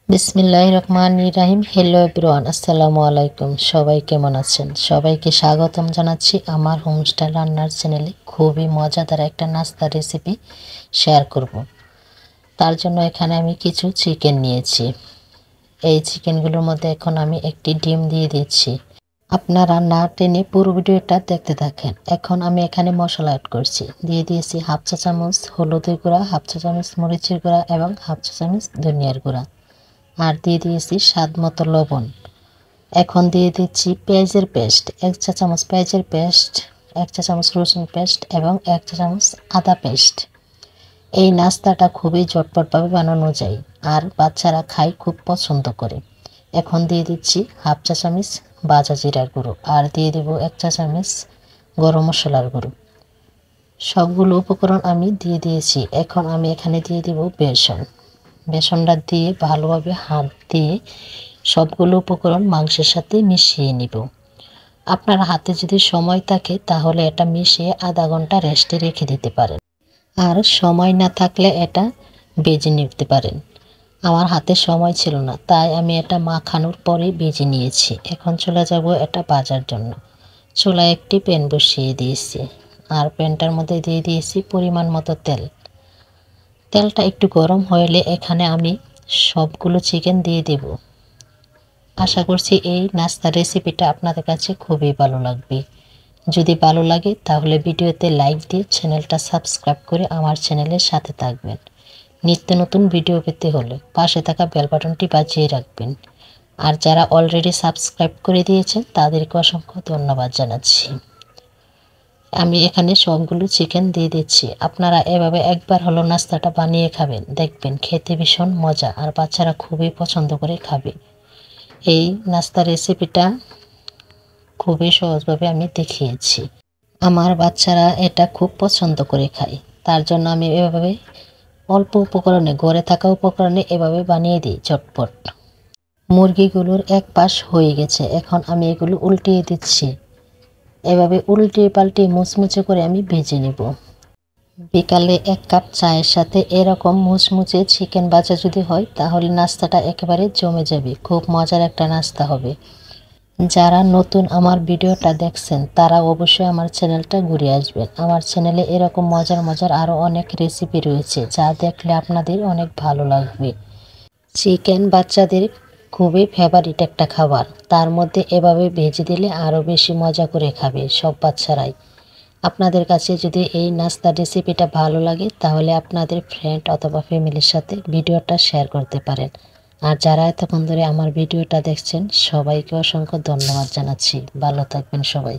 বিসমিল্লাহির রহমানির রহিম। Hello everyone, আসসালামু আলাইকুম। সবাই কেমন আছেন? সবাইকে স্বাগতম জানাচ্ছি আমার হোমস্টাইল রান্নার চ্যানেলে। খুবই মজাদার একটা নাস্তা রেসিপি শেয়ার করব। তার জন্য এখানে আমি কিছু চিকেন নিয়েছি। এই চিকেনগুলোর মধ্যে এখন আমি একটি ডিম দিয়ে দিচ্ছি। আপনারা না টেনে পুরো ভিডিওটা দেখতে থাকেন। এখন আমি এখানে মশলা অ্যাড করছি। দিয়ে দিয়েছি হাফ চা চামচ হলুদের গুঁড়া, হাফ চা চামচ মরিচের গুঁড়া এবং হাফ চা চামচ ধনিয়ার গুঁড়া, আর দিয়ে দিয়েছি স্বাদ মতো লবণ। এখন দিয়ে দিচ্ছি পেঁয়াজের পেস্ট, 1 চা চামচ পেঁয়াজের পেস্ট, 1 চা চামচ রসুন পেস্ট এবং 1 চা চামচ আদা পেস্ট। এই নাস্তাটা খুবই ঝটপটভাবে বানানো যায় আর বাচ্চারা খায়, খুব পছন্দ করে। এখন দিয়ে দিচ্ছি হাফ চা চামচ ভাজা জিরার গুঁড়ো আর দিয়ে দেব 1 চা চামচ গরম মশলার গুঁড়ো। সবগুলো উপকরণ আমি দিয়ে দিয়েছি। এখন আমি এখানে দিয়ে দেব বেসন। বেসনটা দিয়ে ভালোভাবে হাত দিয়ে সবগুলো উপকরণ মাংসের সাথে মিশিয়ে নিব। আপনার হাতে যদি সময় থাকে তাহলে এটা মিশিয়ে আধা ঘন্টা রেস্টে রেখে দিতে পারেন, আর সময় না থাকলে এটা ভেজে নিতে পারেন। আমার হাতে সময় ছিল না, তাই আমি এটা মাখানোর পরে ভেজে নিয়েছি। এখন চলে যাব এটা ভাজার জন্য। চুলায় একটি প্যান বসিয়ে দিয়েছি আর প্যানটার মধ্যে দিয়ে দিয়েছি পরিমাণ মতো তেল। তেলটা একটু গরম হলে এখানে আমি সবগুলো চিকেন দিয়ে দেব। আশা করছি এই নাস্তার রেসিপিটা আপনাদের কাছে খুবই ভালো লাগবে। যদি ভালো লাগে তাহলে ভিডিওতে লাইক দিয়ে চ্যানেলটা সাবস্ক্রাইব করে আমার চ্যানেলের সাথে থাকবেন। নিত্য নতুন ভিডিও পেতে হলে পাশে থাকা বেল বাটনটি বাজিয়ে রাখবেন। আর যারা অলরেডি সাবস্ক্রাইব করে দিয়েছেন তাদেরকে অসংখ্য ধন্যবাদ জানাচ্ছি। আমি এখানে সবগুলো চিকেন দিয়ে দিচ্ছি। আপনারা এভাবে একবার হলো নাস্তাটা বানিয়ে খাবেন, দেখবেন খেতে ভীষণ মজা আর বাচ্চারা খুবই পছন্দ করে খাবে। এই নাস্তা রেসিপিটা খুবই সহজভাবে আমি দেখিয়েছি। আমার বাচ্চারা এটা খুব পছন্দ করে খায়, তার জন্য আমি এভাবে অল্প উপকরণে, ঘরে থাকা উপকরণে এভাবে বানিয়ে দিই ঝটপট। মুরগিগুলোর এক পাশ হয়ে গেছে, এখন আমি এগুলো উল্টিয়ে দিচ্ছি। এভাবে উল্টিয়ে পাল্টিয়ে মুচমুচে করে আমি ভেজে নেব। বিকালে 1 কাপ চায়ের সাথে এরকম মুচমুচে চিকেন ভাজা যদি হয় তাহলে নাস্তাটা একেবারে জমে যাবে। খুব মজার একটা নাস্তা হবে। যারা নতুন আমার ভিডিওটা দেখছেন তারা অবশ্যই আমার চ্যানেলটা ঘুরে আসবেন। আমার চ্যানেলে এরকম মজার মজার আরও অনেক রেসিপি রয়েছে, যা দেখলে আপনাদের অনেক ভালো লাগবে। চিকেন বাচ্চাদের খুবই ফেভারিট একটা খাবার, তার মধ্যে এভাবে ভেজে দিলে আরও বেশি মজা করে খাবে সব বাচ্চারাই। আপনাদের কাছে যদি এই নাস্তা রেসিপিটা ভালো লাগে তাহলে আপনাদের ফ্রেন্ড অথবা ফ্যামিলির সাথে ভিডিওটা শেয়ার করতে পারেন। আর যারা এতক্ষণ ধরে আমার ভিডিওটা দেখছেন সবাইকে অসংখ্য ধন্যবাদ জানাচ্ছি। ভালো থাকবেন সবাই।